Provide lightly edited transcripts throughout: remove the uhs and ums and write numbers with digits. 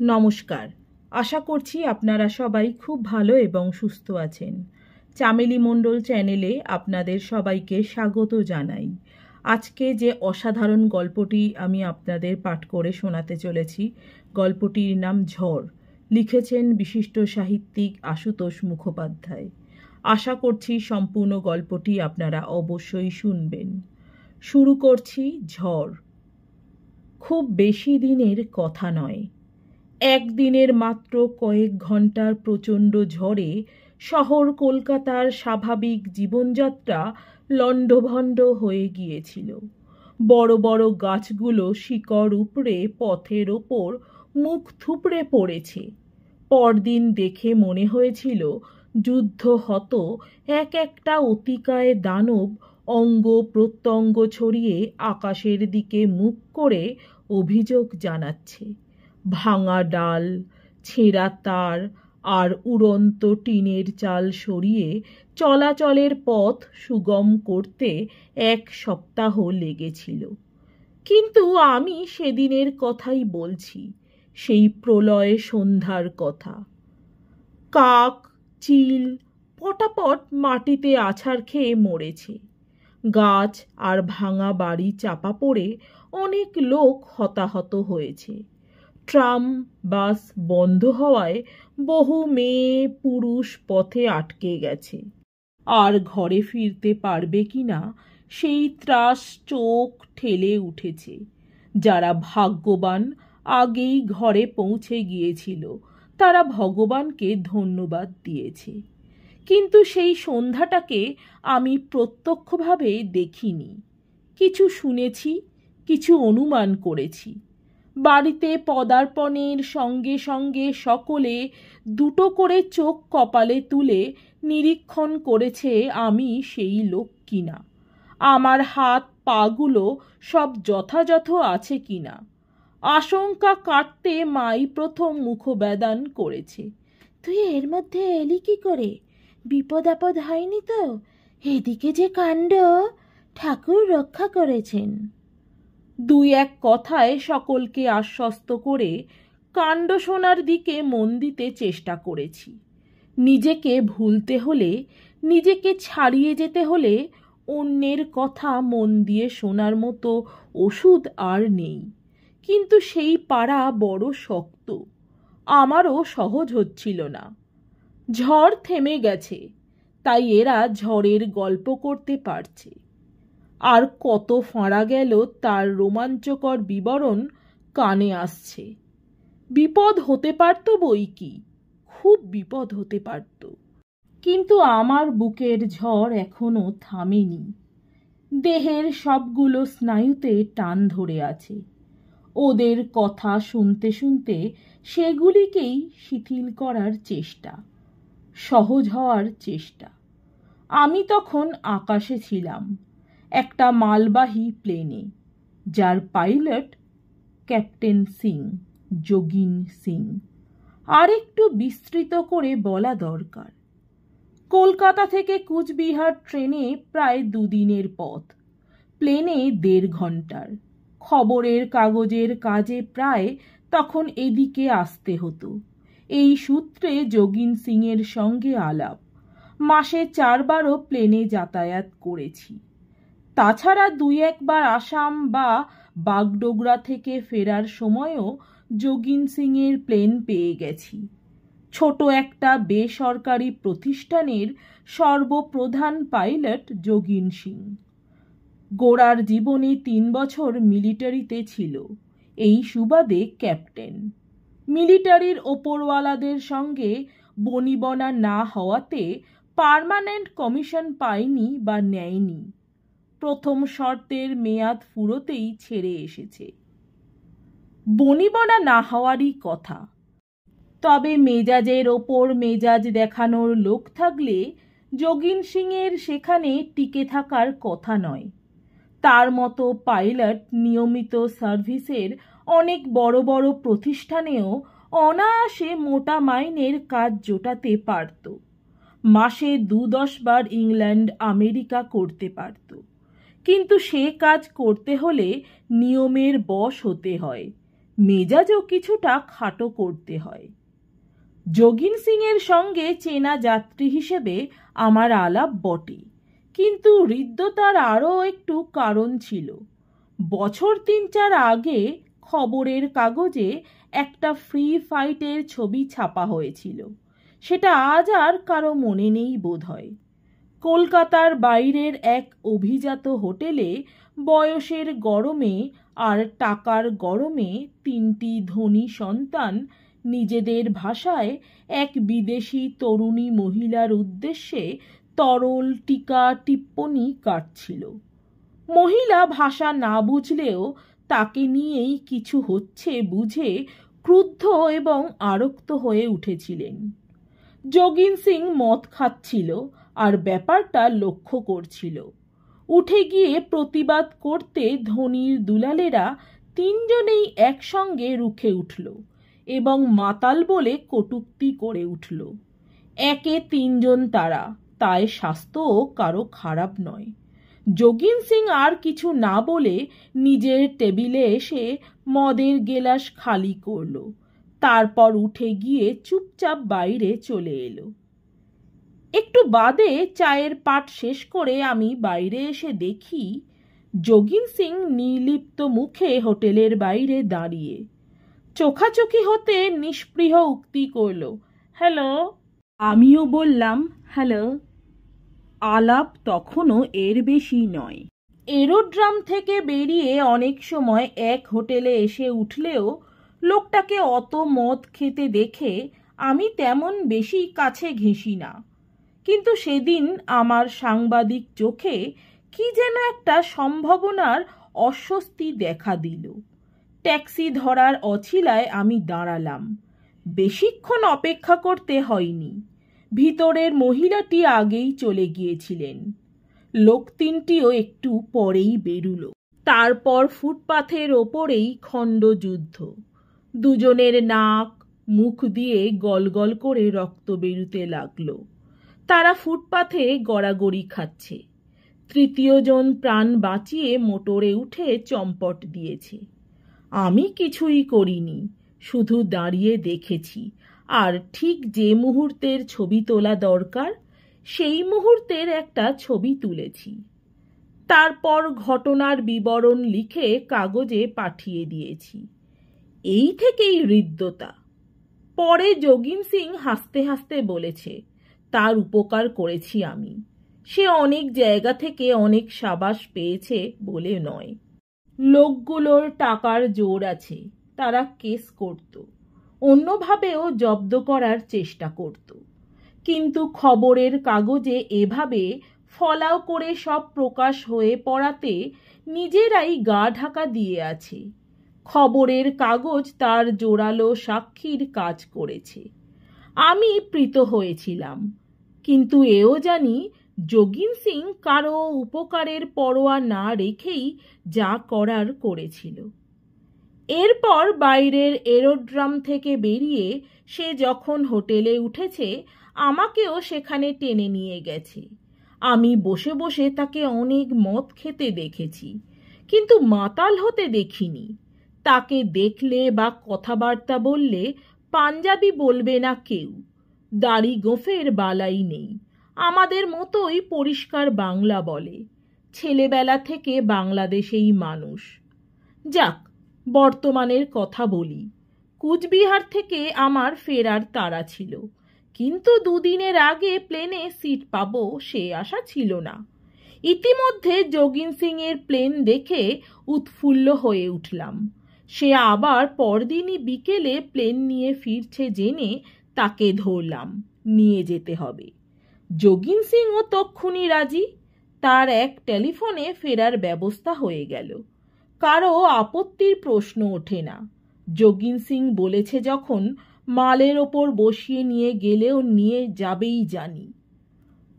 নমস্কার। আশা করছি আপনারা সবাই খুব ভালো এবং সুস্থ আছেন। চামেলি মণ্ডল চ্যানেলে আপনাদের সবাইকে স্বাগত জানাই। আজকে যে অসাধারণ গল্পটি আমি আপনাদের পাঠ করে শোনাতে চলেছি, গল্পটির নাম ঝড়। লিখেছেন বিশিষ্ট সাহিত্যিক আশুতোষ মুখোপাধ্যায়। আশা করছি সম্পূর্ণ গল্পটি আপনারা অবশ্যই শুনবেন। শুরু করছি ঝড়। খুব বেশি দিনের কথা নয়। একদিনের মাত্র কয়েক ঘন্টার প্রচণ্ড ঝড়ে শহর কলকাতার স্বাভাবিক জীবনযাত্রা লণ্ডভণ্ড হয়ে গিয়েছিল। বড় বড় গাছগুলো শিকড় উপড়ে পথের ওপর মুখ থুবড়ে পড়েছে। পরদিন দেখে মনে হয়েছিল যুদ্ধ হত এক একটা অতিকায় দানব অঙ্গ প্রত্যঙ্গ ছড়িয়ে আকাশের দিকে মুখ করে অভিযোগ জানাচ্ছে। ভাঙা ডাল, ছেঁড়া তার আর উড়ন্ত টিনের চাল সরিয়ে চলাচলের পথ সুগম করতে 1 সপ্তাহ লেগেছিল। কিন্তু আমি সেদিনের কথাই বলছি, সেই প্রলয় সন্ধ্যার কথা। কাক, চিল পটাপট মাটিতে আছাড় খেয়ে মরেছে। গাছ আর ভাঙা বাড়ি চাপা পড়ে অনেক লোক হতাহত হয়েছে। ট্রাম, বাস বন্ধ হওয়ায় বহু মেয়ে পুরুষ পথে আটকে গেছে। আর ঘরে ফিরতে পারবে কিনা সেই ত্রাস চোখ ঠেলে উঠেছে। যারা ভাগ্যবান আগেই ঘরে পৌঁছে গিয়েছিল, তারা ভগবানকে ধন্যবাদ দিয়েছে। কিন্তু সেই সন্ধ্যাটাকে আমি প্রত্যক্ষভাবে দেখিনি। কিছু শুনেছি, কিছু অনুমান করেছি। বাড়িতে পদার্পণের সঙ্গে সঙ্গে সকলে দুটো করে চোখ কপালে তুলে নিরীক্ষণ করেছে আমি সেই লোক কিনা, আমার হাত পাগুলো সব যথাযথ আছে কিনা। আশঙ্কা কাটতে মাই প্রথম মুখবেদন করেছে। তুই এর মধ্যে এলি কি করে? বিপদ আপদ হয়নি তো? এদিকে যে কাণ্ড, ঠাকুর রক্ষা করেছেন। 2-1 কথায় সকলকে আশ্বস্ত করে কাণ্ড শোনার দিকে মন দিতে চেষ্টা করেছি। নিজেকে ভুলতে হলে, নিজেকে ছাড়িয়ে যেতে হলে অন্যের কথা মন দিয়ে শোনার মতো ওষুধ আর নেই। কিন্তু সেই পাড়া বড় শক্ত, আমারও সহজ হচ্ছিল না। ঝড় থেমে গেছে, তাই এরা ঝড়ের গল্প করতে পারছে। আর কত ফাঁড়া গেল তার রোমাঞ্চকর বিবরণ কানে আসছে। বিপদ হতে পারত বই কি, খুব বিপদ হতে পারত। কিন্তু আমার বুকের ঝড় এখনো থামেনি। দেহের সবগুলো স্নায়ুতে টান ধরে আছে। ওদের কথা শুনতে শুনতে সেগুলিকেই শিথিল করার চেষ্টা, সহজ হওয়ার চেষ্টা। আমি তখন আকাশে ছিলাম, একটা মালবাহী প্লেনে, যার পাইলট ক্যাপ্টেন সিং, যোগিন সিং। আর একটু বিস্তৃত করে বলা দরকার, কলকাতা থেকে কুচবিহার ট্রেনে প্রায় 2 দিনের পথ, প্লেনে 1.5 ঘন্টার। খবরের কাগজের কাজে প্রায় তখন এদিকে আসতে হতো। এই সূত্রে যোগিন সিংয়ের সঙ্গে আলাপ। মাসে 4 বারও প্লেনে যাতায়াত করেছি। তাছাড়া 2-1 বার আসাম বা বাগডোগরা থেকে ফেরার সময়ও যোগিন সিংয়ের প্লেন পেয়ে গেছি। ছোট একটা বেসরকারি প্রতিষ্ঠানের সর্বপ্রধান পাইলট যোগিন সিং। গোড়ার জীবনে 3 বছর মিলিটারিতে ছিল, এই সুবাদে ক্যাপ্টেন। মিলিটারির ওপরওয়ালাদের সঙ্গে বনিবনা না হওয়াতে পার্মানেন্ট কমিশন পায়নি বা নেয়নি। প্রথম শর্তের মেয়াদ ফুরোতেই ছেড়ে এসেছে। বনিবনা না হওয়ারই কথা। তবে মেজাজের ওপর মেজাজ দেখানোর লোক থাকলে যোগিন সিংয়ের সেখানে টিকে থাকার কথা নয়। তার মতো পাইলট নিয়মিত সার্ভিসের অনেক বড় বড় প্রতিষ্ঠানেও অনায়াসে মোটা মাইনের কাজ জোটাতে পারত। মাসে 2-10 বার ইংল্যান্ড আমেরিকা করতে পারত। কিন্তু সে কাজ করতে হলে নিয়মের বশ হতে হয়। মেজাজও কিছুটা খাটো করতে হয়। যোগিন সিংয়ের সঙ্গে চেনা যাত্রী হিসেবে আমার আলাপ বটে, কিন্তু হৃদ্যতার আরও একটু কারণ ছিল। বছর 3-4 আগে খবরের কাগজে একটা ফ্রি ফাইটের ছবি ছাপা হয়েছিল। সেটা আজ আর কারো মনে নেই বোধহয়। কলকাতার বাইরের এক অভিজাত হোটেলে বয়সের গরমে আর টাকার গরমে 3টি ধনী সন্তান নিজেদের ভাষায় এক বিদেশি তরুণী মহিলার উদ্দেশ্যে তরল টিকা টিপ্পনী কাটছিল। মহিলা ভাষা না বুঝলেও তাকে নিয়েই কিছু হচ্ছে বুঝে ক্রুদ্ধ এবং আরক্ত হয়ে উঠেছিলেন। যোগিন সিং মদ খাচ্ছিল আর ব্যাপারটা লক্ষ্য করছিল। উঠে গিয়ে প্রতিবাদ করতে ধনীর দুলালেরা 3 জনেই একসঙ্গে রুখে উঠল এবং মাতাল বলে কটূক্তি করে উঠল। একে 3 জন তারা, তাই স্বাস্থ্যও কারো খারাপ নয়। যোগিন সিং আর কিছু না বলে নিজের টেবিলে এসে মদের গেলাস খালি করল। তারপর উঠে গিয়ে চুপচাপ বাইরে চলে এলো। একটু বাদে চায়ের পাট শেষ করে আমি বাইরে এসে দেখি যোগিন সিং নির্লিপ্ত মুখে হোটেলের বাইরে দাঁড়িয়ে চোখাচোখি হতে নিষ্পৃহ উক্তি করল, হ্যালো। আমিও বললাম, হ্যালো। আলাপ তখনও এর বেশি নয়। এরোড্রাম থেকে বেরিয়ে অনেক সময় এক হোটেলে এসে উঠলেও লোকটাকে অত মদ খেতে দেখে আমি তেমন বেশি কাছে ঘেঁষি না। কিন্তু সেদিন আমার সাংবাদিক চোখে কি যেন একটা সম্ভাবনার অস্বস্তি দেখা দিল। ট্যাক্সি ধরার অছিলায় আমি দাঁড়ালাম। বেশিক্ষণ অপেক্ষা করতে হয়নি। ভিতরের মহিলাটি আগেই চলে গিয়েছিলেন। লোক 3টিও একটু পরেই বেরুলো। তারপর ফুটপাথের ওপরেই খণ্ডযুদ্ধ। দুজনের নাক মুখ দিয়ে গলগল করে রক্ত বেরুতে লাগলো। তারা ফুটপাথে গড়াগড়ি খাচ্ছে। 3য় জন প্রাণ বাঁচিয়ে মোটরে উঠে চম্পট দিয়েছে। আমি কিছুই করিনি, শুধু দাঁড়িয়ে দেখেছি আর ঠিক যে মুহূর্তের ছবি তোলা দরকার সেই মুহূর্তের একটা ছবি তুলেছি। তারপর ঘটনার বিবরণ লিখে কাগজে পাঠিয়ে দিয়েছি। এই থেকেই হৃদ্যতা। পরে যোগিন সিং হাসতে হাসতে বলেছে, তার উপকার করেছি আমি। সে অনেক জায়গা থেকে অনেক সাবাস পেয়েছে বলে নয়। লোকগুলোর টাকার জোর আছে, তারা কেস করত, অন্যভাবেও জব্দ করার চেষ্টা করত। কিন্তু খবরের কাগজে এভাবে ফলাও করে সব প্রকাশ হয়ে পড়াতে নিজেরাই গা ঢাকা দিয়ে আছে। খবরের কাগজ তার জোরালো সাক্ষীর কাজ করেছে। আমি প্রীত হয়েছিলাম, কিন্তু এও জানি যোগিন সিং কারো উপকারের পরোয়া না রেখেই যা করার করেছিল। এরপর বাইরের এরোড্রাম থেকে বেরিয়ে সে যখন হোটেলে উঠেছে আমাকেও সেখানে টেনে নিয়ে গেছে। আমি বসে বসে তাকে অনেক মদ খেতে দেখেছি, কিন্তু মাতাল হতে দেখিনি। তাকে দেখলে বা কথাবার্তা বললে পাঞ্জাবি বলবে না কেউ। দাড়ি গোঁফের বালাই নেই, আমাদের মতোই পরিষ্কার বাংলা বলে। ছেলেবেলা থেকে বাংলাদেশেই মানুষ। যাক, বর্তমানের কথা বলি। কুচবিহার থেকে আমার ফেরার তাড়া ছিল, কিন্তু 2 দিনের আগে প্লেনে সিট পাবো সে আশা ছিল না। ইতিমধ্যে যোগিন সিং এর প্লেন দেখে উৎফুল্ল হয়ে উঠলাম। সে আবার পরদিনই বিকেলে প্লেন নিয়ে ফিরছে জেনে তাকে ধরলাম, নিয়ে যেতে হবে। যোগিন সিংও তক্ষুনি রাজি। তার এক টেলিফোনে ফেরার ব্যবস্থা হয়ে গেল। কারো আপত্তির প্রশ্ন ওঠে না। যোগিন সিং বলেছে যখন, মালের ওপর বসিয়ে নিয়ে গেলেও নিয়ে যাবেই জানি।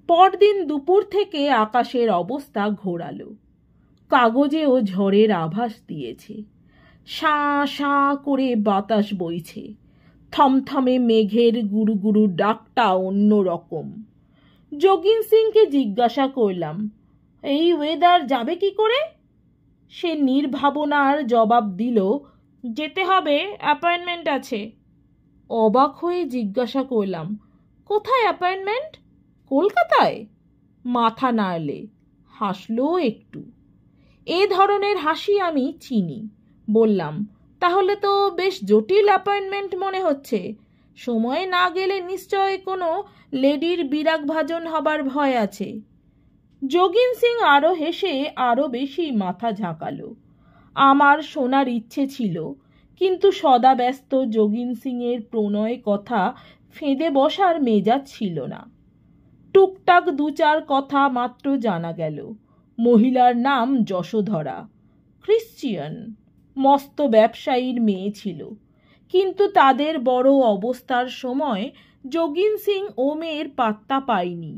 পরদিন দুপুর থেকে আকাশের অবস্থা ঘোরালো। কাগজেও ঝড়ের আভাস দিয়েছে। শাঁ শাঁ করে বাতাস বইছে। থমথমে মেঘের গুরু গুরু ডাকটা অন্য রকম। যোগিন সিংকে জিজ্ঞাসা করলাম, এই ওয়েদার যাবে কি করে? সে নির্ভাবনার জবাব দিল, যেতে হবে, অ্যাপয়েন্টমেন্ট আছে। অবাক হয়ে জিজ্ঞাসা করলাম, কোথায় অ্যাপয়েন্টমেন্ট? কলকাতায়? মাথা নাড়লে, হাসলো একটু। এ ধরনের হাসি আমি চিনি। বললাম, তাহলে তো বেশ জটিল অ্যাপয়েন্টমেন্ট মনে হচ্ছে। সময় না গেলে নিশ্চয় কোনো লেডির বিরাগভাজন হবার ভয় আছে। যোগিন সিং আরও হেসে আরও বেশি মাথা ঝাঁকালো। আমার শোনার ইচ্ছে ছিল, কিন্তু সদাব্যস্ত যোগিন সিংয়ের প্রণয় কথা ফেঁদে বসার মেজাজ ছিল না। টুকটাক দু চার কথা মাত্র জানা গেল। মহিলার নাম যশোধরা, ক্রিশ্চিয়ান, মস্ত ব্যবসায়ীর মেয়ে ছিল। কিন্তু তাদের বড় অবস্থার সময় যোগিন সিং ও মেয়ের পাত্তা পায়নি।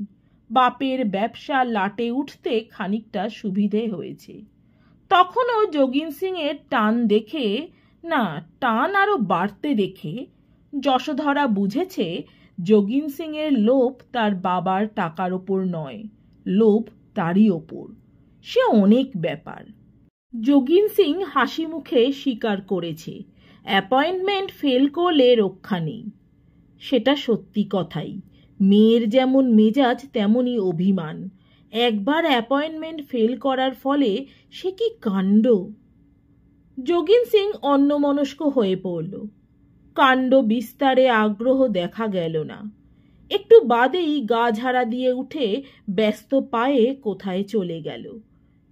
বাপের ব্যবসা লাটে উঠতে খানিকটা সুবিধে হয়েছে। তখনও যোগিন সিংয়ের টান দেখে, না, টান আরও বাড়তে দেখে যশোধরা বুঝেছে যোগিন সিংয়ের লোভ তার বাবার টাকার ওপর নয়, লোভ তারই ওপর। সে অনেক ব্যাপার। যোগিন সিং হাসি মুখে স্বীকার করেছে, অ্যাপয়েন্টমেন্ট ফেল করলে রক্ষা নেই। সেটা সত্যি কথাই। মেয়ের যেমন মেজাজ তেমনই অভিমান। একবার অ্যাপয়েন্টমেন্ট ফেল করার ফলে সে কি কাণ্ড! যোগিন সিং অন্যমনস্ক হয়ে পড়ল। কাণ্ড বিস্তারে আগ্রহ দেখা গেল না। একটু বাদেই গা ঝাড়া দিয়ে উঠে ব্যস্ত পায়ে কোথায় চলে গেল।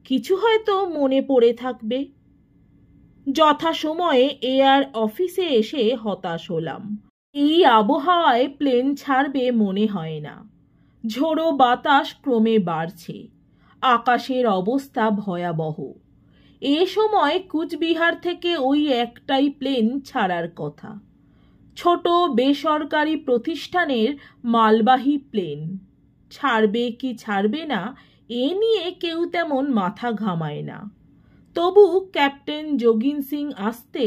কিছু হয়তো মনে পড়ে থাকবে। যথাসময়ে এয়ার অফিসে এসে হতাশ হলাম। এই আবহাওয়ায় প্লেন ছাড়বে মনে হয় না। ঝোড়ো বাতাস ক্রমে বাড়ছে। আকাশের অবস্থা ভয়াবহ। এ সময় কুচবিহার থেকে ওই একটাই প্লেন ছাড়ার কথা। ছোট বেসরকারি প্রতিষ্ঠানের মালবাহী প্লেন। ছাড়বে কি ছাড়বে না এ নিয়ে কেউ তেমন মাথা ঘামায় না। তবু ক্যাপ্টেন যোগিন সিং আসতে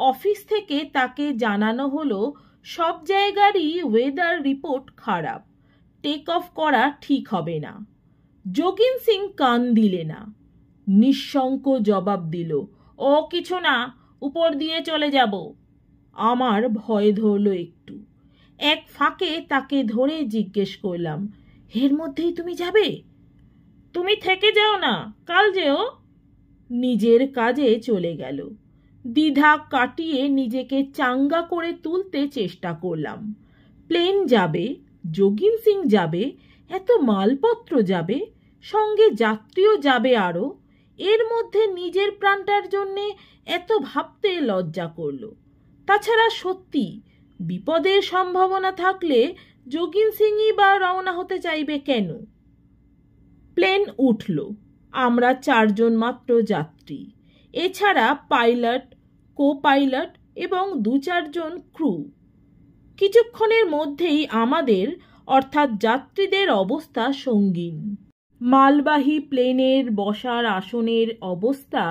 অফিস থেকে তাকে জানানো হলো সব জায়গারই ওয়েদার রিপোর্ট খারাপ, টেক অফ করা ঠিক হবে না। যোগিন সিং কান দিলে না, নিঃশঙ্ক জবাব দিল, ও কিছু না, উপর দিয়ে চলে যাব। আমার ভয় ধরল একটু। এক ফাঁকে তাকে ধরে জিজ্ঞেস করলাম, এর মধ্যেই তুমি যাবে? তুমি থেকে যাও না, কাল যেও। নিজের কাজে চলে গেল। দ্বিধা কাটিয়ে নিজেকে চাঙ্গা করে তুলতে চেষ্টা করলাম। প্লেন যাবে, যোগিন সিং যাবে, এত মালপত্র যাবে, সঙ্গে যাত্রীও যাবে আরও। এর মধ্যে নিজের প্রাণটার জন্যে এত ভাবতে লজ্জা করল। তাছাড়া সত্যি বিপদের সম্ভাবনা থাকলে যোগিন সিংই বা রওনা হতে চাইবে কেন? প্লেন উঠল। আমরা 4 জন মাত্র যাত্রী। এছাড়া পাইলট, কো পাইলট এবং 2-4 জন ক্রু। কিছুক্ষণের মধ্যেই আমাদের অর্থাৎ যাত্রীদের অবস্থা সঙ্গীন। মালবাহী প্লেনের বসার আসনের অবস্থা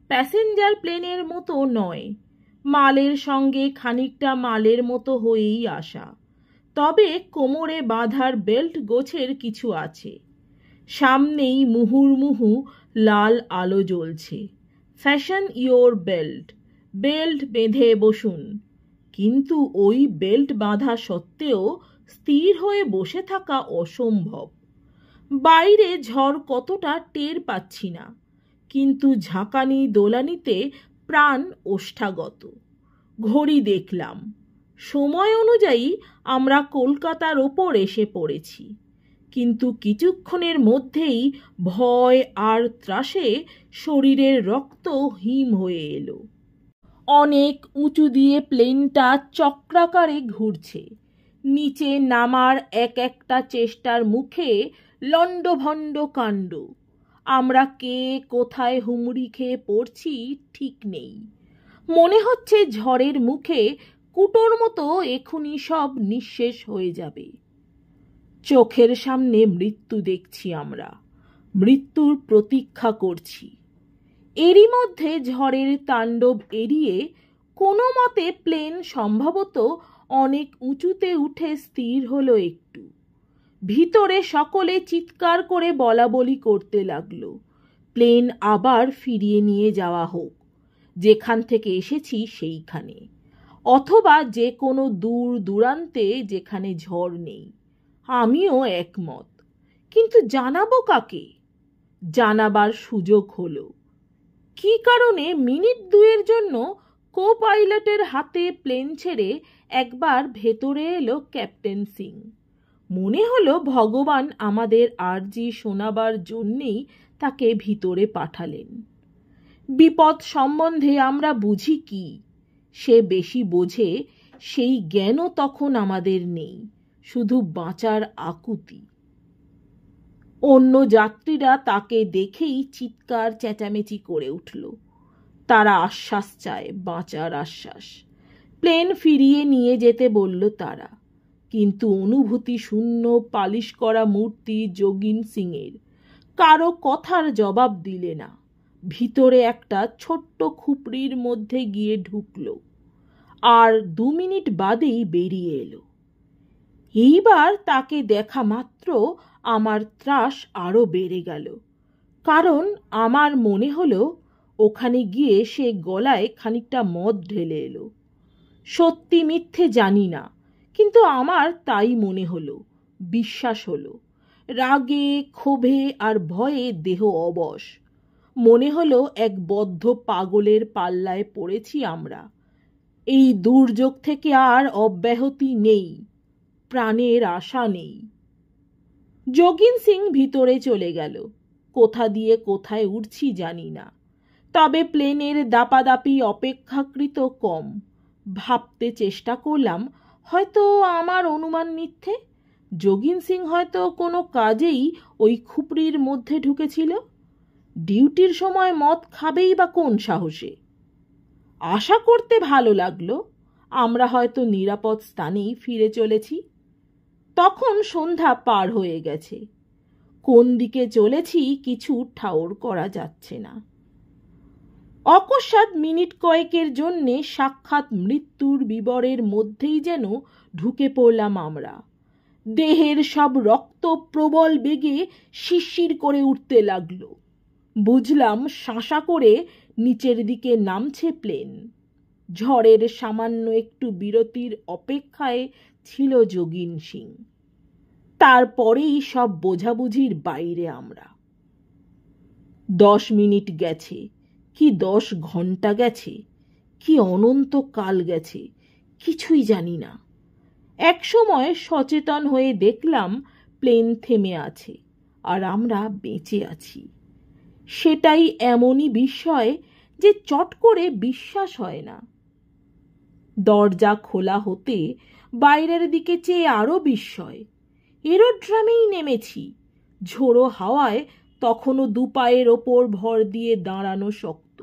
প্যাসেঞ্জার প্লেনের মতো নয়। মালের সঙ্গে খানিকটা মালের মতো হয়েই আসা, তবে কোমরে বাঁধার বেল্ট গোছের কিছু আছে। সামনেই মুহুর্মুহু লাল আলো জ্বলছে। ফ্যাশন ইয়োর বেল্ট, বেল্ট বেঁধে বসুন। কিন্তু ওই বেল্ট বাঁধা সত্ত্বেও স্থির হয়ে বসে থাকা অসম্ভব। বাইরে ঝড় কতটা টের পাচ্ছি না, কিন্তু ঝাঁকানি দোলানিতে প্রাণ ওষ্ঠাগত। ঘড়ি দেখলাম, সময় অনুযায়ী আমরা কলকাতার ওপর এসে পড়েছি। কিন্তু কিছুক্ষণের মধ্যেই ভয় আর ত্রাসে শরীরের রক্ত হিম হয়ে এলো। অনেক উঁচু দিয়ে প্লেনটা চক্রাকারে ঘুরছে। নিচে নামার এক একটা চেষ্টার মুখে লণ্ডভণ্ড কাণ্ড। আমরা কে কোথায় হুমড়ি খেয়ে পড়ছি ঠিক নেই। মনে হচ্ছে ঝড়ের মুখে কুটোর মতো এখুনি সব নিঃশেষ হয়ে যাবে। চোখের সামনে মৃত্যু দেখছি আমরা, মৃত্যুর প্রতীক্ষা করছি। এরই মধ্যে ঝড়ের তাণ্ডব এড়িয়ে কোনো মতে প্লেন সম্ভবত অনেক উঁচুতে উঠে স্থির হলো একটু। ভিতরে সকলে চিৎকার করে বলাবলি করতে লাগলো, প্লেন আবার ফিরিয়ে নিয়ে যাওয়া হোক। যেখান থেকে এসেছি সেইখানে, অথবা যে কোনো দূর দূরান্তে যেখানে ঝড় নেই। আমিও একমত, কিন্তু জানাবো কাকে? জানাবার সুযোগ হলো। কি কারণে মিনিট দুয়ের জন্য কো পাইলটের হাতে প্লেন ছেড়ে একবার ভেতরে এলো ক্যাপ্টেন সিং। মনে হলো ভগবান আমাদের আর্জি শোনাবার জন্যেই তাকে ভিতরে পাঠালেন। বিপদ সম্বন্ধে আমরা বুঝি কি, সে বেশি বোঝে, সেই জ্ঞানও তখন আমাদের নেই, শুধু বাঁচার আকুতি। অন্য যাত্রীরা তাকে দেখেই চিৎকার চেঁচামেচি করে উঠল। তারা আশ্বাস চায়, বাঁচার আশ্বাস। প্লেন ফিরিয়ে নিয়ে যেতে বলল তারা, কিন্তু অনুভূতি শূন্য পালিশ করা মূর্তি যোগিন সিংয়ের কারো কথার জবাব দিলে না। ভিতরে একটা ছোট্ট খুপড়ির মধ্যে গিয়ে ঢুকল, আর 2 মিনিট বাদেই বেরিয়ে এলো। এইবার তাকে দেখা মাত্র আমার ত্রাস আরো বেড়ে গেল, কারণ আমার মনে হলো ওখানে গিয়ে সে গলায় খানিকটা মদ ঢেলে এলো। সত্যি মিথ্যে জানি না, কিন্তু আমার তাই মনে হলো, বিশ্বাস হলো। রাগে, ক্ষোভে আর ভয়ে দেহ অবশ। মনে হলো এক বদ্ধ পাগলের পাল্লায় পড়েছি আমরা। এই দুর্যোগ থেকে আর অব্যাহতি নেই, প্রাণের আশা নেই। যোগিন সিং ভিতরে চলে গেল। কোথা দিয়ে কোথায় উঠছি জানি না, তবে প্লেনের দাপাদাপি অপেক্ষাকৃত কম। ভাবতে চেষ্টা করলাম, হয়তো আমার অনুমান মিথ্যে। যোগিন সিং হয়তো কোনো কাজেই ওই খুপড়ির মধ্যে ঢুকেছিল। ডিউটির সময় মদ খাবেই বা কোন সাহসে? আশা করতে ভালো লাগলো আমরা হয়তো নিরাপদ স্থানেই ফিরে চলেছি। তখন সন্ধ্যা পার হয়ে গেছে। কোন দিকে চলেছি কিছু ঠাউর করা যাচ্ছে না। অকস্মাৎ মিনিট কয়েকের জন্যে সাক্ষাৎ মৃত্যুর বিবরের মধ্যেই যেন ঢুকে পড়লাম আমরা। দেহের সব রক্ত প্রবল বেগে শিরশির করে উঠতে লাগলো। বুঝলাম শাঁসা করে নিচের দিকে নামছে প্লেন। ঝড়ের সামান্য একটু বিরতির অপেক্ষায় ছিল যোগিন সিং। তারপরেই সব বোঝাবুঝির বাইরে আমরা। 10 মিনিট গেছে, কি 10 ঘন্টা গেছে, কি অনন্ত কাল গেছে, কিছুই জানি না। এক সময় সচেতন হয়ে দেখলাম প্লেন থেমে আছে, আর আমরা বেঁচে আছি। সেটাই এমনই বিস্ময় যে চট করে বিশ্বাস হয় না। দরজা খোলা হতে বাইরের দিকে চেয়ে আরো বিস্ময়। এরোড্রামেই নেমেছি। ঝোড়ো হাওয়ায় তখনও 2 পায়ের ওপর ভর দিয়ে দাঁড়ানো শক্ত।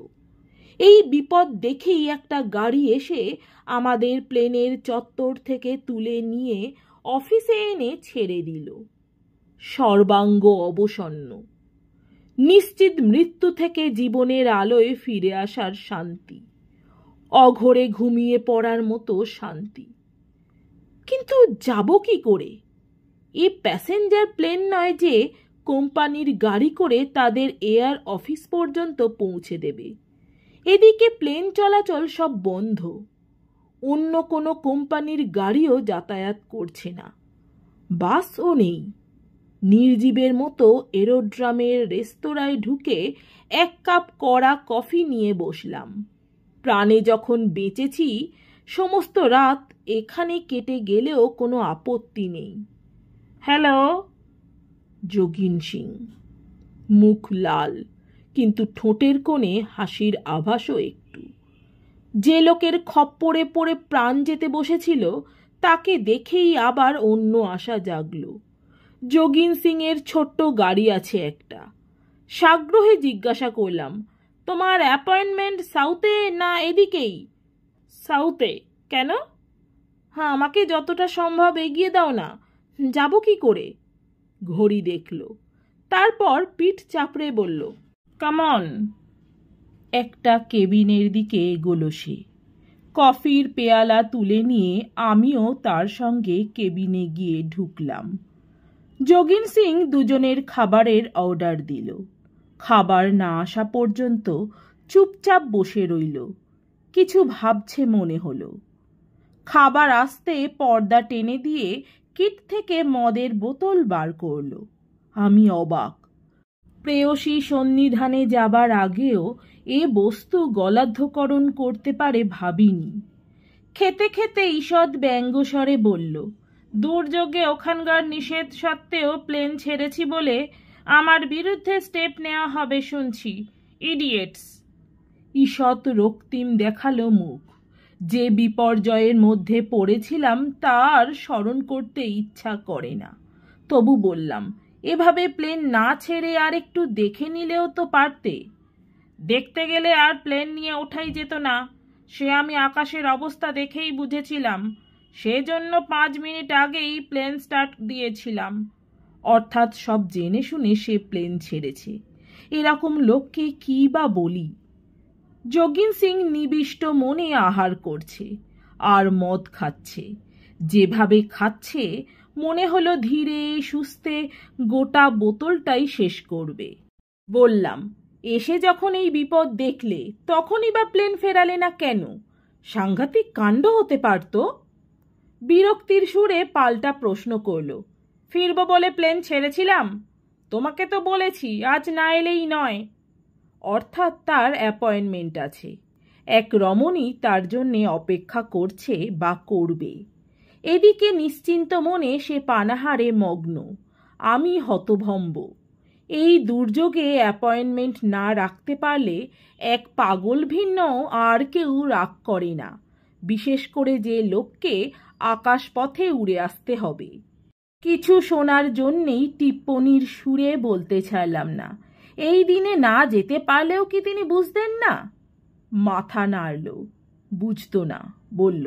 এই বিপদ দেখেই একটা গাড়ি এসে আমাদের প্লেনের চত্বর থেকে তুলে নিয়ে অফিসে এনে ছেড়ে দিল। সর্বাঙ্গ অবসন্ন। নিশ্চিত মৃত্যু থেকে জীবনের আলোয় ফিরে আসার শান্তি, অঘরে ঘুমিয়ে পড়ার মতো শান্তি। কিন্তু যাব কি করে? এ প্যাসেঞ্জার প্লেন নয় যে কোম্পানির গাড়ি করে তাদের এয়ার অফিস পর্যন্ত পৌঁছে দেবে। এদিকে প্লেন চলাচল সব বন্ধ। অন্য কোনো কোম্পানির গাড়িও যাতায়াত করছে না, বাসও নেই। নির্জীবের মতো এরোড্রামের রেস্তোরাঁয় ঢুকে 1 কাপ কড়া কফি নিয়ে বসলাম। প্রাণে যখন বেঁচেছি, সমস্ত রাত এখানে কেটে গেলেও কোনো আপত্তি নেই। হ্যালো। যোগিন সিং। মুখ লাল, কিন্তু ঠোঁটের কোণে হাসির আভাসও একটু। যে লোকের খপ্পরে পড়ে প্রাণ যেতে বসেছিল, তাকে দেখেই আবার অন্য আশা জাগল। যোগিন সিং এর ছোট্ট গাড়ি আছে একটা। সাগ্রহে জিজ্ঞাসা করলাম, তোমার অ্যাপয়েন্টমেন্ট সাউথে না এদিকেই? সাউথে। কেন? হ্যাঁ, আমাকে যতটা সম্ভব এগিয়ে দাও না। যাব কি করে? ঘড়ি দেখল, তারপর পিঠ চাপড়ে বলল, কামন। একটা কেবিনের দিকে এগোলো সে। কফির পেয়ালা তুলে নিয়ে আমিও তার সঙ্গে কেবিনে গিয়ে ঢুকলাম। যোগিন সিং দুজনের খাবারের অর্ডার দিল। খাবার না আসা পর্যন্ত চুপচাপ বসে রইল। কিছু ভাবছে মনে হলো। খাবার আসতে পর্দা টেনে দিয়ে কিট থেকে মদের বোতল বার করল। আমি অবাক। প্রেয়সী সন্নিধানে যাবার আগেও এ বস্তু গলাধ্যকরণ করতে পারে ভাবিনি। খেতে খেতে ঈষৎ ব্যঙ্গস্বরে বলল, দুর্যোগে ওখানকার নিষেধ সত্ত্বেও প্লেন ছেড়েছি বলে আমার বিরুদ্ধে স্টেপ নেওয়া হবে শুনছি। ইডিয়েটস। ঈষৎ রক্তিম দেখালো মুখ। যে বিপর্যয়ের মধ্যে পড়েছিলাম তার স্মরণ করতে ইচ্ছা করে না। তবু বললাম, এভাবে প্লেন না ছেড়ে আর একটু দেখে নিলেও তো পারতে। দেখতে গেলে আর প্লেন নিয়ে ওঠাই যেত না, সে আমি আকাশের অবস্থা দেখেই বুঝেছিলাম। সেজন্য 5 মিনিট আগেই প্লেন স্টার্ট দিয়েছিলাম। অর্থাৎ সব জেনে শুনে সে প্লেন ছেড়েছে। এরকম লোককে কি বা বলি। যোগিন সিং নিবিষ্ট মনে আহার করছে আর মদ খাচ্ছে। যেভাবে খাচ্ছে মনে হলো ধীরে সুস্থে গোটা বোতলটাই শেষ করবে। বললাম, এসে যখন এই বিপদ দেখলে তখনই বা প্লেন ফেরালে না কেন? সাংঘাতিক কাণ্ড হতে পারত। বিরক্তির সুরে পাল্টা প্রশ্ন করল, ফিরব বলে প্লেন ছেড়েছিলাম? তোমাকে তো বলেছি আজ না এলেই নয়। অর্থাৎ তার অ্যাপয়েন্টমেন্ট আছে। এক রমণী তার জন্যে অপেক্ষা করছে বা করবে। এদিকে নিশ্চিন্ত মনে সে পানাহারে মগ্ন। আমি হতভম্ব। এই দুর্যোগে অ্যাপয়েন্টমেন্ট না রাখতে পারলে এক পাগল ভিন্ন আর কেউ রাগ করে না, বিশেষ করে যে লোককে আকাশপথে উড়ে আসতে হবে। কিছু শোনার জন্যেই টিপ্পনির সুরে বলতে ছাড়লাম না, এই দিনে না যেতে পারলেও কি তিনি বুঝতেন না? মাথা নাড়ল, বুঝতো না। বলল,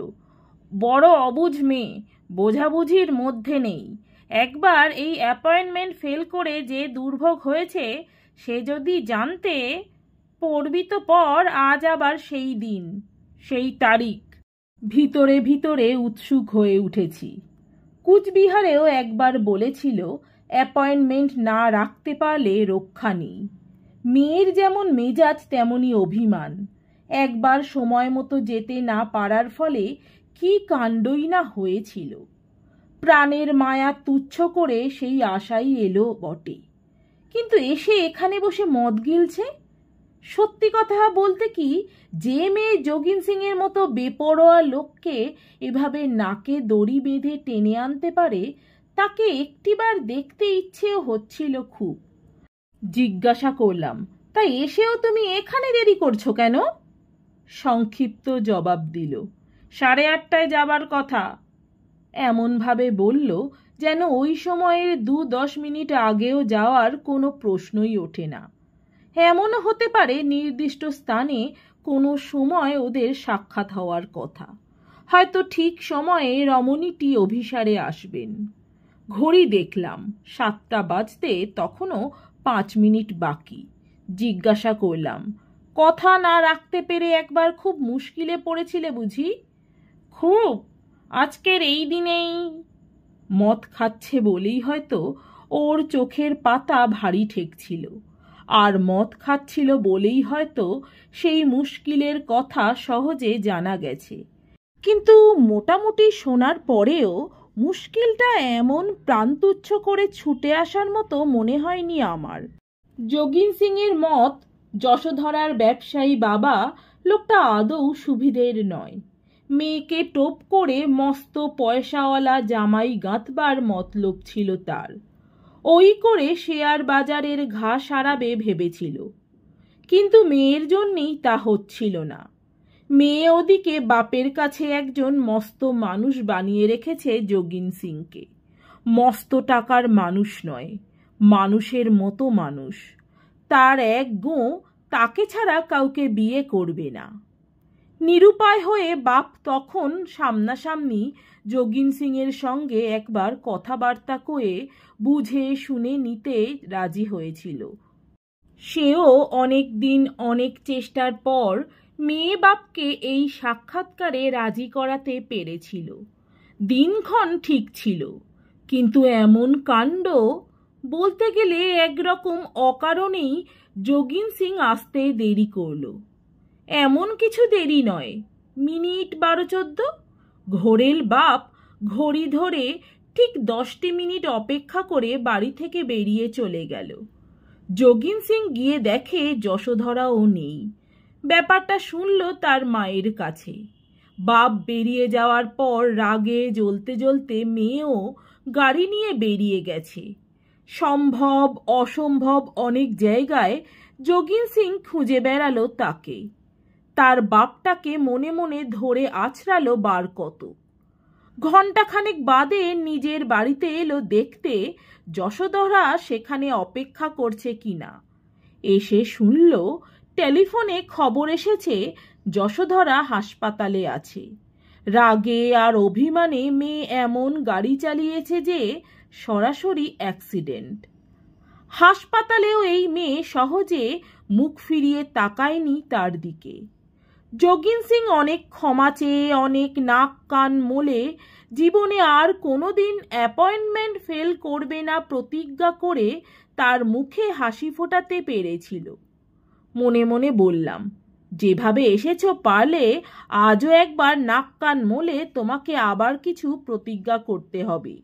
বড় অবুঝ মেয়ে, বোঝাবুঝির মধ্যে নেই। একবার এই অ্যাপয়েন্টমেন্ট ফেল করে যে দুর্ভোগ হয়েছে সে যদি জানতে। পড়বি তো পর, আজ আবার সেই দিন, সেই তারিখ। ভিতরে ভিতরে উৎসুক হয়ে উঠেছি। কুচবিহারেও একবার বলেছিল অ্যাপয়েন্টমেন্ট না রাখতে পারলে রক্ষা নেই। মেয়ের যেমন মেজাজ তেমনি অভিমান। একবার সময় মতো যেতে না পারার ফলে কি কাণ্ডই না হয়েছিল। প্রাণের মায়া তুচ্ছ করে সেই আশাই এলো বটে, কিন্তু এসে এখানে বসে মদ গিলছে। সত্যি কথা বলতে কি, যে মেয়ে যোগিন সিং এর মতো বেপরোয়া লোককে এভাবে নাকে দড়ি বেঁধে টেনে আনতে পারে তাকে একটিবার দেখতে ইচ্ছেও হচ্ছিল খুব। জিজ্ঞাসা করলাম, তাই এসেও তুমি এখানে দেরি করছো কেন? সংক্ষিপ্ত জবাব দিল, 8:30টায় যাবার কথা। এমনভাবে বলল যেন ওই সময়ের 2-10 মিনিট আগেও যাওয়ার কোনো প্রশ্নই ওঠে না। এমনও হতে পারে নির্দিষ্ট স্থানে কোনো সময় ওদের সাক্ষাৎ হওয়ার কথা। হয়তো ঠিক সময়ে রমণীটি অভিসারে আসবেন। ঘড়ি দেখলাম 7টা বাজতে তখনও 5 মিনিট বাকি। জিজ্ঞাসা করলাম, কথা না রাখতে পেরে একবার খুব মুশকিলে পড়েছিলে বুঝি? খুব, আজকের এই দিনেই। মদ খাচ্ছে বলেই হয়তো ওর চোখের পাতা ভারী ঠেকছিল, আর মদ খাচ্ছিল বলেই হয়তো সেই মুশকিলের কথা সহজে জানা গেছে। কিন্তু মোটামুটি শোনার পরেও মুশকিলটা এমন প্রাণতুচ্ছ করে ছুটে আসার মতো মনে হয়নি আমার। যোগিন সিং এর মত, যশোধরার ব্যবসায়ী বাবা লোকটা আদৌ সুবিধের নয়। মেয়েকে টোপ করে মস্ত পয়সাওয়ালা জামাই গাঁথবার মতলব ছিল তার। ওই করে শেয়ার বাজারের ঘা সারাবে ভেবেছিল, কিন্তু মেয়ের জন্যেই তা হচ্ছিল না। মেয়ে ওদিকে বাপের কাছে একজন মস্ত মানুষ বানিয়ে রেখেছে যোগিন সিংকে। মস্ত টাকার মানুষ নয়, মানুষের মতো মানুষ। তার এক গোঁ তাকে ছাড়া কাউকে বিয়ে করবে না। নিরুপায় হয়ে বাপ তখন সামনাসামনি যোগিন সিং এর সঙ্গে একবার কথাবার্তা কয়ে বুঝে শুনে নিতে রাজি হয়েছিল। সেও অনেক দিন অনেক চেষ্টার পর মেয়ে বাপকে এই সাক্ষাৎকারে রাজি করাতে পেরেছিল। দিনক্ষণ ঠিক ছিল, কিন্তু এমন কাণ্ড! বলতে গেলে একরকম অকারণেই যোগিন সিং আসতে দেরি করল। এমন কিছু দেরি নয়, মিনিট 12-14। ঘোরেল বাপ ঘড়ি ধরে ঠিক 10টি মিনিট অপেক্ষা করে বাড়ি থেকে বেরিয়ে চলে গেল। যোগিন সিং গিয়ে দেখে যশোধরাও নেই। ব্যাপারটা শুনল তার মায়ের কাছে। বাপ বেরিয়ে যাওয়ার পর রাগে জ্বলতে জ্বলতে মেয়েও গাড়ি নিয়ে বেরিয়ে গেছে। সম্ভব অসম্ভব অনেক জায়গায় যোগিন সিং খুঁজে বেড়ালো তাকে। তার বাপটাকে মনে মনে ধরে আছড়ালো বার কত। ঘণ্টাখানেক বাদে নিজের বাড়িতে এলো দেখতে যশোধরা সেখানে অপেক্ষা করছে কিনা। এসে শুনল টেলিফোনে খবর এসেছে যশোধরা হাসপাতালে আছে। রাগে আর অভিমানে মেয়ে এমন গাড়ি চালিয়েছে যে সরাসরি অ্যাক্সিডেন্ট। হাসপাতালেও এই মেয়ে সহজে মুখ ফিরিয়ে তাকায়নি তার দিকে। যোগিন সিং অনেক ক্ষমা চেয়ে, অনেক নাক কান মলে, জীবনে আর কোনোদিন অ্যাপয়েন্টমেন্ট ফেল করবে না প্রতিজ্ঞা করে তার মুখে হাসি ফোটাতে পেরেছিল। মনে মনে বললাম, যেভাবে এসেছো পারলে আজও একবার নাক কান মলে তোমাকে আবার কিছু প্রতিজ্ঞা করতে হবে।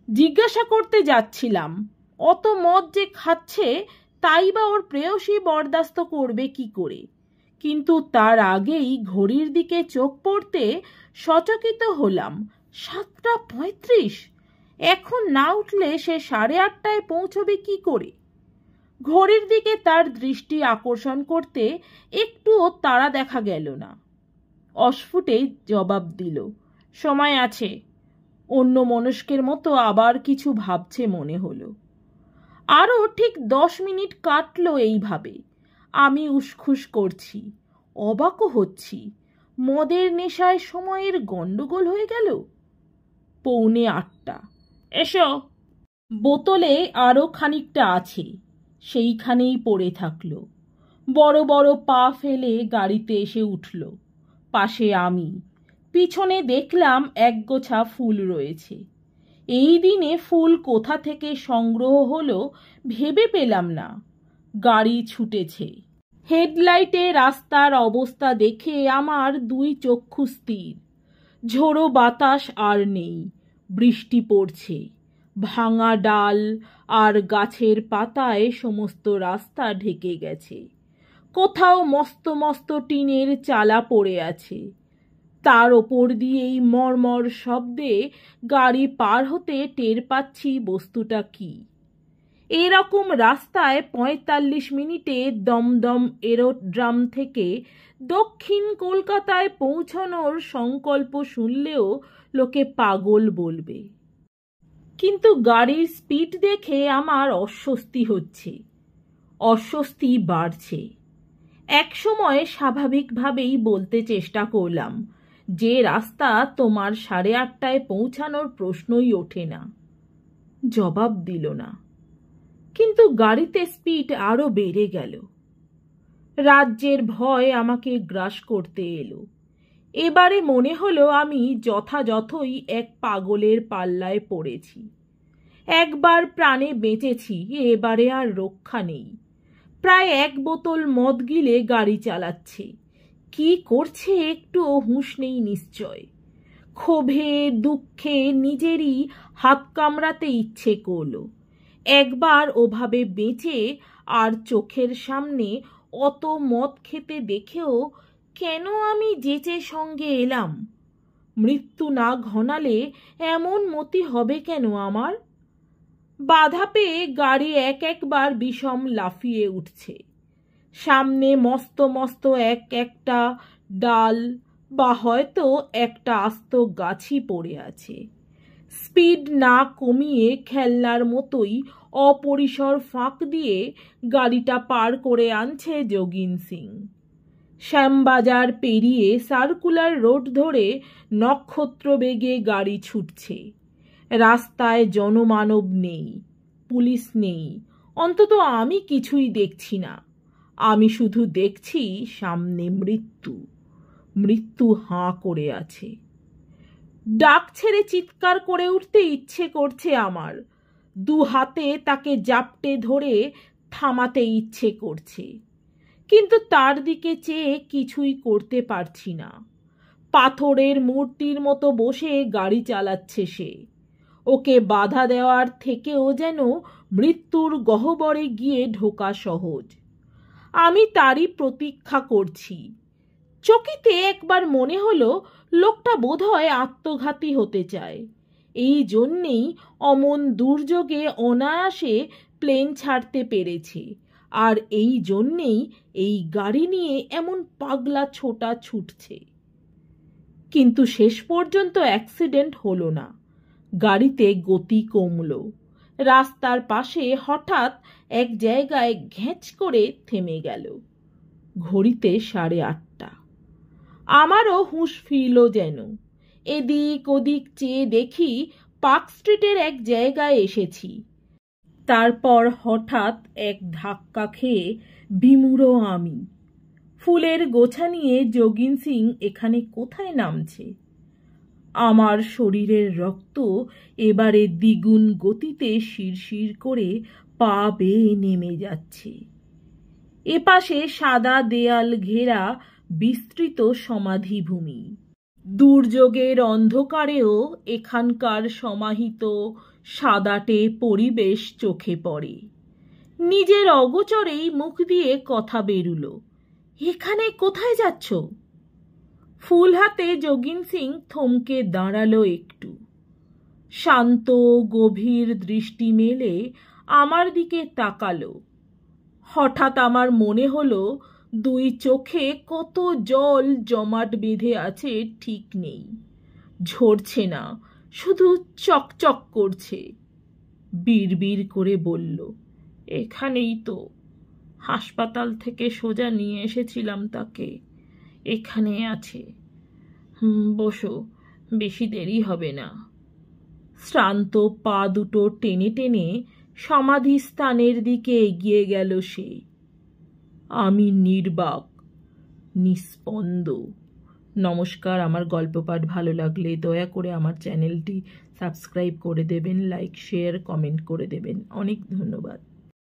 জিজ্ঞাসা করতে যাচ্ছিলাম, অত মদ যে খাচ্ছে তাই বা ওর প্রেয়সী বরদাস্ত করবে কি করে, কিন্তু তার আগেই ঘড়ির দিকে চোখ পড়তে সচকিত হলাম। 7:35। এখন না উঠলে সে 8:30টায় পৌঁছবে কি করে? ঘড়ির দিকে তার দৃষ্টি আকর্ষণ করতে একটুও তাড়া দেখা গেল না। অস্ফুটেই জবাব দিল, সময় আছে। অন্য মনস্কের মতো আবার কিছু ভাবছে মনে হলো। আরও ঠিক 10 মিনিট কাটল এইভাবে। আমি উসখুস করছি, অবাকও হচ্ছি। মদের নেশায় সময়ের গন্ডগোল হয়ে গেল। 7:45। এসো। বোতলে আরও খানিকটা আছে, সেইখানেই পড়ে থাকলো। বড় বড় পা ফেলে গাড়িতে এসে উঠল। পাশে আমি। পিছনে দেখলাম একগোছা ফুল রয়েছে। এই দিনে ফুল কোথা থেকে সংগ্রহ হলো ভেবে পেলাম না। গাড়ি ছুটেছে। হেডলাইটে রাস্তার অবস্থা দেখে আমার 2 চক্ষু স্থির। ঝোড়ো বাতাস আর নেই, বৃষ্টি পড়ছে। ভাঙা ডাল আর গাছের পাতায় সমস্ত রাস্তা ঢেকে গেছে। কোথাও মস্ত মস্ত টিনের চালা পড়ে আছে। তার ওপর দিয়েই মরমর শব্দে গাড়ি পার হতে টের পাচ্ছি বস্তুটা কি। এরকম রাস্তায় 45 মিনিটে দমদম এরোড্রাম থেকে দক্ষিণ কলকাতায় পৌঁছানোর সংকল্প শুনলেও লোকে পাগল বলবে। কিন্তু গাড়ির স্পিড দেখে আমার অস্বস্তি হচ্ছে, অস্বস্তি বাড়ছে। একসময় স্বাভাবিকভাবেই বলতে চেষ্টা করলাম যে রাস্তা তোমার 8:30টায় পৌঁছানোর প্রশ্নই ওঠে না। জবাব দিল না। কিন্তু গাড়িতে স্পিড আরো বেড়ে গেল। রাজ্যের ভয় আমাকে গ্রাস করতে এলো। এবারে মনে হলো আমি যথাযথই এক পাগলের পাল্লায় পড়েছি। একবার প্রাণে বেঁচেছি, এবারে আর রক্ষা নেই। প্রায় 1 বোতল মদ গিলে গাড়ি চালাচ্ছে। কি করছে একটুও হুঁশ নেই নিশ্চয়। ক্ষোভে দুঃখে নিজেরই হাত কামড়াতে ইচ্ছে করলো। একবার ওভাবে বেঁচে আর চোখের সামনে অত মদ খেতে দেখেও কেন আমি যেচে সঙ্গে এলাম? মৃত্যু না ঘনালে এমন মতি হবে কেন আমার? বাধা পেয়ে গাড়ি একবার বিষম লাফিয়ে উঠছে। সামনে মস্ত মস্ত একটা ডাল বা হয়তো একটা আস্ত গাছই পড়ে আছে। স্পিড না কমিয়ে খেলনার মতোই অপরিসর ফাঁক দিয়ে গাড়িটা পার করে আনছে যোগিন সিং। শ্যামবাজার পেরিয়ে সার্কুলার রোড ধরে নক্ষত্র বেগে গাড়ি ছুটছে। রাস্তায় জনমানব নেই, পুলিশ নেই, অন্তত আমি কিছুই দেখছি না। আমি শুধু দেখছি সামনে মৃত্যু। মৃত্যু হাঁ করে আছে। ডাক ছেড়ে চিৎকার করে উঠতে ইচ্ছে করছে আমার। 2 হাতে তাকে জাপটে ধরে থামাতে ইচ্ছে করছে। কিন্তু তার দিকে চেয়ে কিছুই করতে পারছি না। পাথরের মূর্তির মতো বসে গাড়ি চালাচ্ছে সে। ওকে বাধা দেওয়ার থেকেও যেন মৃত্যুর গহ্বরে গিয়ে ঢোকা সহজ। আমি তারই প্রতীক্ষা করছি। চকিতে একবার মনে হলো লোকটা বোধহয় আত্মঘাতী হতে চায়। এই জন্যেই অমন দুর্যোগে অনায়াসে প্লেন ছাড়তে পেরেছে, আর এই জন্যেই এই গাড়ি নিয়ে এমন পাগলা ছোটা ছুটছে। কিন্তু শেষ পর্যন্ত অ্যাক্সিডেন্ট হলো না। গাড়িতে গতি কমল। রাস্তার পাশে হঠাৎ এক জায়গায় ঘ্যাঁচ করে থেমে গেল। ঘড়িতে 8:30। আমারও হুঁশ ফিরল যেন। এদিক ওদিক চেয়ে দেখি পার্ক স্ট্রিটের এক জায়গায় এসেছি। তারপর হঠাৎ এক ধাক্কা খেয়ে বিমূঢ় আমি। ফুলের গোছা নিয়ে যোগিন সিং এখানে কোথায় নামছে? আমার শরীরের রক্ত এবারে দ্বিগুণ গতিতে শিরশির করে পা বেয়ে নেমে যাচ্ছে। এপাশে সাদা দেয়াল ঘেরা বিস্তৃত সমাধিভূমি। দুর্যোগের অন্ধকারেও এখানকার সমাহিত সাদাটে পরিবেশ চোখে পড়ে। নিজের অগোচরেই মুখ দিয়ে কথা বেরুল, এখানে কোথায় যাচ্ছ? ফুল হাতে যোগিন সিং থমকে দাঁড়ালো একটু। শান্ত গভীর দৃষ্টি মেলে আমার দিকে তাকালো। হঠাৎ আমার মনে হলো দুই চোখে কত জল জমাট বেঁধে আছে ঠিক নেই। ঝরছে না, শুধু চকচক করছে। বিড়বিড় করে বলল, এখানেই তো। হাসপাতাল থেকে সোজা নিয়ে এসেছিলাম তাকে। এখানে আছে। বসো, বেশি দেরি হবে না। শ্রান্ত পা দুটো টেনে টেনে সমাধিস্থানের দিকে এগিয়ে গেল সে। আমি নির্বাক, নিস্পন্দ। নমস্কার। আমার গল্প পাঠ ভালো লাগলে দয়া করে আমার চ্যানেলটি সাবস্ক্রাইব করে দেবেন, লাইক শেয়ার কমেন্ট করে দেবেন। অনেক ধন্যবাদ।